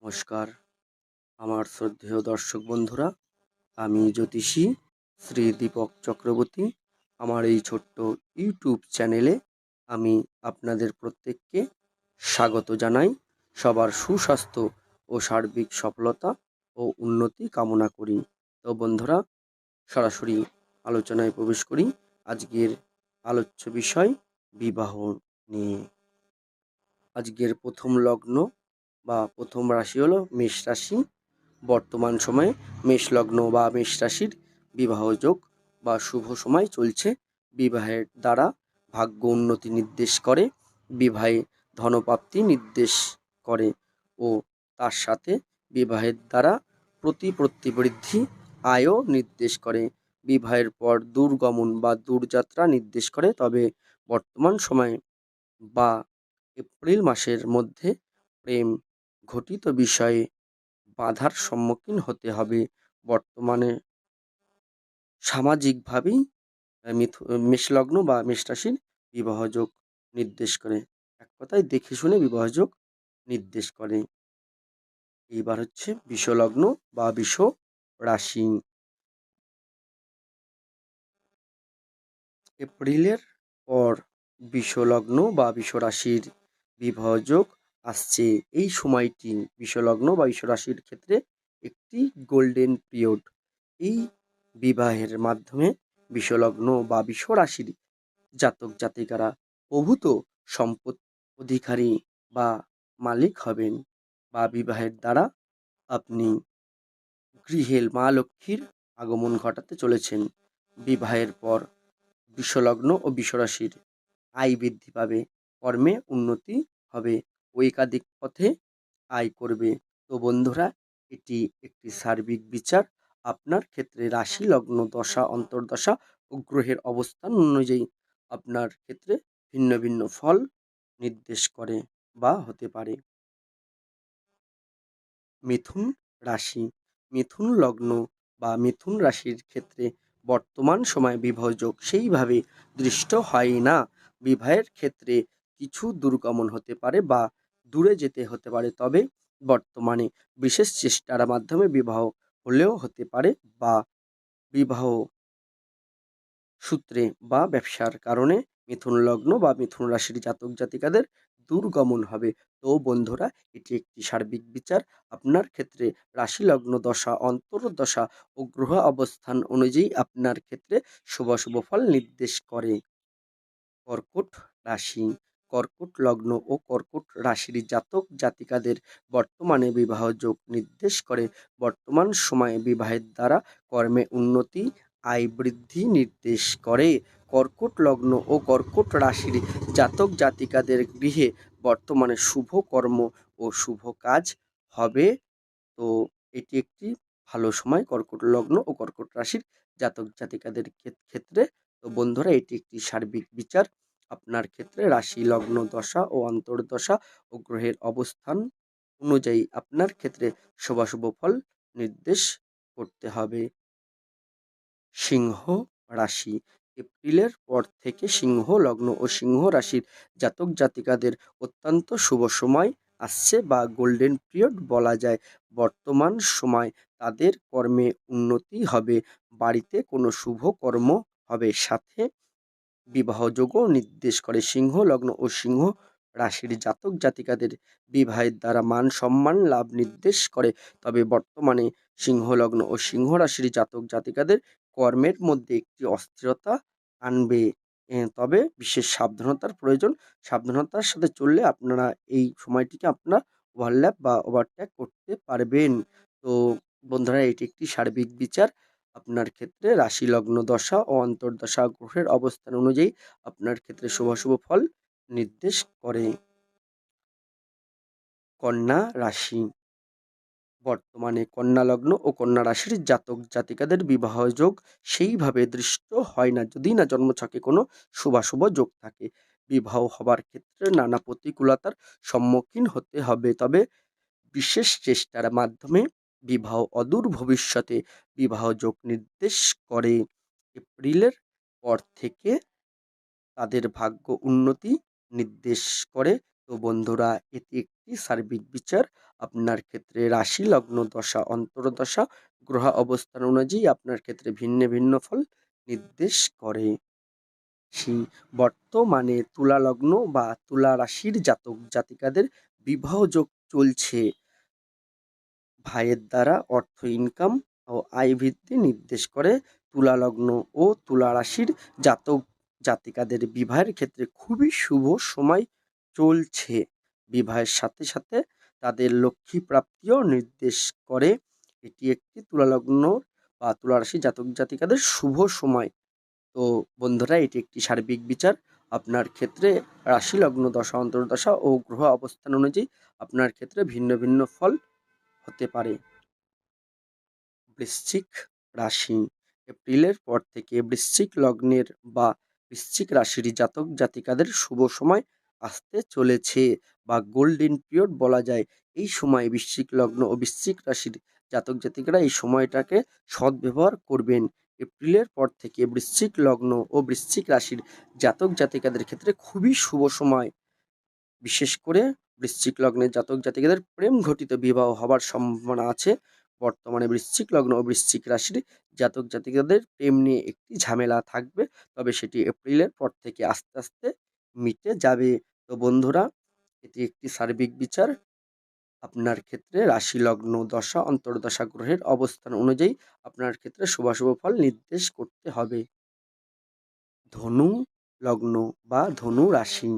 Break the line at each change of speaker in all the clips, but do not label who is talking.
নমস্কার, আমার শ্রদ্ধেয় দর্শক বন্ধুরা। আমি জ্যোতিষী শ্রী দীপক চক্রবর্তী। আমার এই ছোট্ট ইউটিউব চ্যানেলে আমি আপনাদের প্রত্যেককে স্বাগত জানাই। সবার সুস্বাস্থ্য ও সার্বিক সফলতা ও উন্নতি কামনা করি। তো বন্ধুরা, সরাসরি আলোচনায় প্রবেশ করি। আজকের আলোচ্য বিষয় বিবাহ নিয়ে। আজকের প্রথম লগ্ন বা প্রথম রাশি হলো মেষ রাশি। বর্তমান সময়ে মেষ লগ্ন বা মেষ রাশির বিবাহ যোগ বা শুভ সময় চলছে। বিবাহের দ্বারা ভাগ্য উন্নতি নির্দেশ করে, বিবাহে ধনপ্রাপ্তি নির্দেশ করে ও তার সাথে বিবাহের দ্বারা প্রতিবৃদ্ধি আয়ও নির্দেশ করে। বিবাহের পর দূরগমন বা দূরযাত্রা নির্দেশ করে। তবে বর্তমান সময়ে বা এপ্রিল মাসের মধ্যে প্রেম ঘটিত বিষয়ে বাধার সম্মুখীন হতে হবে। বর্তমানে সামাজিকভাবেই মেষলগ্ন বা মেষ রাশির বিবাহযোগ নির্দেশ করে। এক কথায় দেখে শুনে বিবাহযোগ নির্দেশ করে। এইবার হচ্ছে বিষলগ্ন বা বিষ রাশি। এপ্রিলের পর বিষলগ্ন বা বিষ রাশির বিবাহযোগ আসছে। এই সময়টি বিষলগ্ন বা বিষ রাশির ক্ষেত্রে একটি গোল্ডেন পিরিয়ড। এই বিবাহের মাধ্যমে বিষলগ্ন বা বিষ রাশির জাতক জাতিকারা প্রভূত সম্পদ অধিকারী বা মালিক হবেন, বা বিবাহের দ্বারা আপনি গৃহে মা লক্ষ্মীর আগমন ঘটাতে চলেছেন। বিবাহের পর বিষলগ্ন ও বিষরাশির আয় বৃদ্ধি পাবে, কর্মে উন্নতি হবে, একাধিক পথে আয় করবে। তো বন্ধুরা, এটি একটি সার্বিক বিচার। আপনার ক্ষেত্রে রাশি লগ্ন দশা অন্তর্দশা ও গ্রহের অবস্থান অনুযায়ী আপনার ক্ষেত্রে ভিন্ন ভিন্ন ফল নির্দেশ করে বা হতে পারে। মিথুন রাশি। মিথুন লগ্ন বা মিথুন রাশির ক্ষেত্রে বর্তমান সময়ে বিবাহযোগ সেইভাবে দৃষ্ট হয় না। বিবাহের ক্ষেত্রে কিছু দুর্গমন হতে পারে বা দূরে যেতে হতে পারে, তবে বর্তমানে বিশেষ চেষ্টার মাধ্যমে বিবাহ হলেও হতে পারে, বা বিবাহ সূত্রে বা ব্যবসার কারণে মিথুন লগ্ন বা মিথুন রাশির জাতক জাতিকাদের দূরগমন হবে। তো বন্ধুরা, এটি একটি সার্বিক বিচার। আপনার ক্ষেত্রে রাশি লগ্ন দশা অন্তর্দশা ও গ্রহ অবস্থান অনুযায়ী আপনার ক্ষেত্রে শুভ ফল নির্দেশ করে। কর্কট রাশি। কর্কট লগ্ন ও কর্কট রাশির জাতক জাতিকাদের বর্তমানে বিবাহ যোগ নির্দেশ করে। বর্তমান সময়ে বিবাহের দ্বারা কর্মে উন্নতি, আয় বৃদ্ধি নির্দেশ করে। কর্কট লগ্ন ও কর্কট রাশির জাতক জাতিকাদের গৃহে বর্তমানে শুভ কর্ম ও শুভ কাজ হবে। তো এটি একটি ভালো সময় কর্কট লগ্ন ও কর্কট রাশির জাতক জাতিকাদের ক্ষেত্রে। তো বন্ধুরা, এটি একটি সার্বিক বিচার। আপনার ক্ষেত্রে রাশি লগ্ন দশা ও অন্তর্দশা ও গ্রহের অবস্থান অনুযায়ী আপনার ক্ষেত্রে শুভ ফল নির্দেশ করতে হবে। সিংহ রাশি। এপ্রিলের পর থেকে সিংহ লগ্ন ও সিংহ রাশির জাতক জাতিকাদের অত্যন্ত শুভ সময় আসছে বা গোল্ডেন পিরিয়ড বলা যায়। বর্তমান সময় তাদের কর্মে উন্নতি হবে, বাড়িতে কোনো শুভ কর্ম হবে, সাথে বিবাহযোগও নির্দেশ করে। সিংহ লগ্ন ও সিংহ রাশির জাতক জাতিকাদের বিবাহের দ্বারা মান সম্মান লাভ নির্দেশ করে। তবে বর্তমানে সিংহ লগ্ন ও সিংহ রাশির জাতক জাতিকাদের কর্মের মধ্যে একটি অস্থিরতা আনবে। তবে বিশেষ সাবধানতার প্রয়োজন। সাবধানতার সাথে চললে আপনারা এই সময়টিকে আপনারা ওভারল্যাপ বা ওভারটেক করতে পারবেন। তো বন্ধুরা, এটি একটি সার্বিক বিচার। আপনার ক্ষেত্রে রাশি লগ্ন দশা ও অন্তর্দশা গ্রহের অবস্থান অনুযায়ী আপনার ক্ষেত্রে শুভ ফল নির্দেশ করে। কন্যা রাশি। বর্তমানে কন্যা লগ্ন ও কন্যা রাশির জাতক জাতিকাদের বিবাহ যোগ সেইভাবে দৃষ্ট হয় না, যদি না জন্মছকে কোনো শুভাশুভ যোগ থাকে। বিবাহ হবার ক্ষেত্রে নানা প্রতিকূলতার সম্মুখীন হতে হবে, তবে বিশেষ চেষ্টার মাধ্যমে বিবাহ অদূর ভবিষ্যতে বিবাহ যোগ নির্দেশ করে। এপ্রিলের পর থেকে তাদের ভাগ্য উন্নতি নির্দেশ করে। তো বন্ধুরা, এটি একটি সার্বিক বিচার আপনার ক্ষেত্রে রাশি লগ্ন দশা অন্তর্দশা গ্রহ অবস্থান অনুযায়ী আপনার ক্ষেত্রে ভিন্ন ভিন্ন ফল নির্দেশ করে। বর্তমানে তুলা লগ্ন বা তুলা রাশির জাতক জাতিকাদের বিবাহ যোগ চলছে। ভাইয়ের দ্বারা অর্থ ইনকাম ও আয় বৃদ্ধি নির্দেশ করে। তুলা লগ্ন ও তুলা রাশির জাতক জাতিকাদের বিবাহের ক্ষেত্রে খুবই শুভ সময় চলছে। বিবাহের সাথে সাথে তাদের লক্ষ্মী প্রাপ্তিও নির্দেশ করে। এটি একটি তুলা লগ্ন বা তুলা রাশি জাতক জাতিকাদের শুভ সময়। তো বন্ধুরা, এটি একটি সার্বিক বিচার। আপনার ক্ষেত্রে রাশি লগ্ন দশা অন্তর্দশা ও গ্রহ অবস্থান অনুযায়ী আপনার ক্ষেত্রে ভিন্ন ভিন্ন ফল হতে পারে। বৃশ্চিক রাশি, এপ্রিলের পর থেকে বৃশ্চিক লগ্নের বা বৃশ্চিক রাশির জাতক জাতিকাদের শুভ সময় আসতে চলেছে বা গোল্ডেন পিরিয়ড বলা যায়। এই সময় বৃশ্চিক লগ্ন ও বৃশ্চিক রাশির জাতক জাতিকারা এই সময়টাকে সদ্ব্যবহার করবেন। এপ্রিলের পর থেকে বৃশ্চিক লগ্ন ও বৃশ্চিক রাশির জাতক জাতিকাদের ক্ষেত্রে খুবই শুভ সময়। বিশেষ করে বৃশ্চিক লগ্নের জাতক জাতিকাদের প্রেম ঘটিত বিবাহ হবার সম্ভাবনা আছে। বর্তমানে বৃশ্চিক লগ্ন ও বৃশ্চিক রাশির জাতক জাতিকাদের প্রেম নিয়ে একটি ঝামেলা থাকবে, তবে সেটি এপ্রিলের পর থেকে আস্তে আস্তে মিটে যাবে। তো বন্ধুরা, এটি একটি সার্বিক বিচার। আপনার ক্ষেত্রে রাশি লগ্ন দশা অন্তর্দশা গ্রহের অবস্থান অনুযায়ী আপনার ক্ষেত্রে শুভাশুভ ফল নির্দেশ করতে হবে। ধনু লগ্ন বা ধনু রাশি,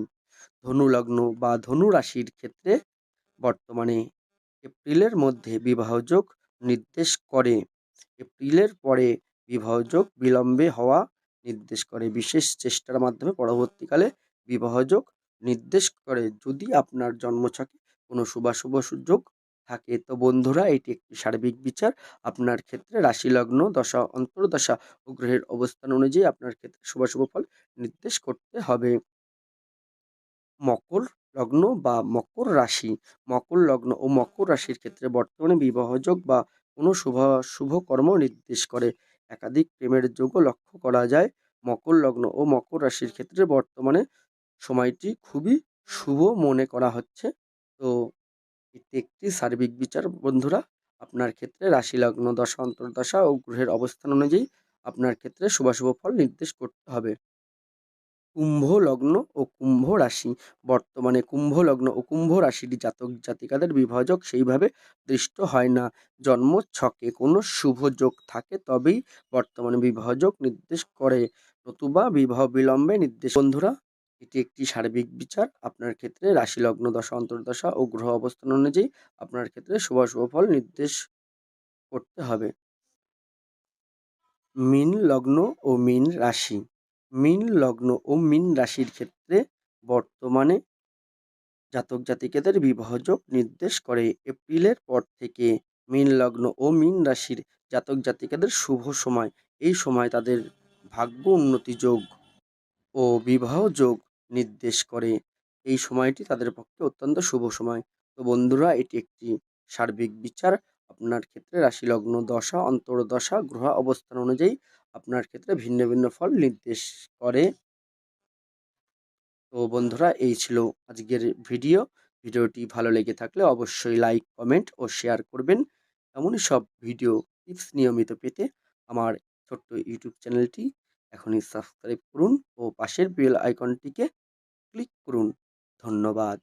ধনু লগ্ন বা ধনু রাশির ক্ষেত্রে বর্তমানে এপ্রিলের মধ্যে বিবাহযোগ নির্দেশ করে। এপ্রিলের পরে বিবাহযোগ বিলম্বে হওয়া নির্দেশ করে। বিশেষ চেষ্টার মাধ্যমে পরবর্তীকালে বিবাহযোগ নির্দেশ করে যদি আপনার জন্মছকে কোনো শুভাশুভ সুযোগ থাকে। তো বন্ধুরা, এটি একটি সার্বিক বিচার। আপনার ক্ষেত্রে রাশি লগ্ন দশা অন্তর্দশা ও গ্রহের অবস্থান অনুযায়ী আপনার ক্ষেত্রে শুভাশুভ ফল নির্দেশ করতে হবে। মকর লগ্ন বা মকর রাশি, মকর লগ্ন ও মকর রাশির ক্ষেত্রে বর্তমানে বিবাহযোগ বা কোনো শুভকর্ম নির্দেশ করে। একাধিক প্রেমের যোগও লক্ষ্য করা যায়। মকর লগ্ন ও মকর রাশির ক্ষেত্রে বর্তমানে সময়টি খুবই শুভ মনে করা হচ্ছে। তো এটি একটি সার্বিক বিচার বন্ধুরা। আপনার ক্ষেত্রে রাশি লগ্ন দশা অন্তর্দশা ও গ্রহের অবস্থান অনুযায়ী আপনার ক্ষেত্রে শুভাশুভ ফল নির্দেশ করতে হবে। কুম্ভ লগ্ন ও কুম্ভ রাশি, বর্তমানে কুম্ভ লগ্ন ও কুম্ভ রাশির জাতক জাতিকাদের বিবাহযোগ সেইভাবে দৃষ্ট হয় না। জন্মছকে কোনো শুভ যোগ থাকে তবেই বর্তমানে বিবাহযোগ নির্দেশ করে, নতুবা বিবাহ বিলম্বে নির্দেশ। বন্ধুরা, এটি একটি সার্বিক বিচার। আপনার ক্ষেত্রে রাশি লগ্ন দশা অন্তর্দশা ও গ্রহ অবস্থান অনুযায়ী আপনার ক্ষেত্রে শুভাশুভ ফল নির্দেশ করতে হবে। মীন লগ্ন ও মীন রাশি, মীন লগ্ন ও মীন রাশির ক্ষেত্রে বর্তমানে জাতক জাতিকাদের বিবাহযোগ নির্দেশ করে। এপ্রিলের পর থেকে মীন লগ্ন ও মীন রাশির জাতক জাতিকাদের শুভ সময়। এই সময় তাদের ভাগ্য উন্নতি যোগ ও বিবাহ যোগ নির্দেশ করে। এই সময়টি তাদের পক্ষে অত্যন্ত শুভ সময়। তো বন্ধুরা, এটি একটি সার্বিক বিচার। আপনার ক্ষেত্রে রাশি লগ্ন দশা অন্তর্দশা গ্রহ অবস্থান অনুযায়ী আপনার ক্ষেত্রে ভিন্ন ভিন্ন ফল নির্দেশ করে। তো বন্ধুরা, এই ছিল আজকের ভিডিও। ভিডিওটি ভালো লেগে থাকলে অবশ্যই লাইক কমেন্ট ও শেয়ার করবেন। এমনই সব ভিডিও টিপস নিয়মিত পেতে আমার ছোট্ট ইউটিউব চ্যানেলটি এখনই সাবস্ক্রাইব করুন ও পাশের বেল আইকনটিকে ক্লিক করুন। ধন্যবাদ।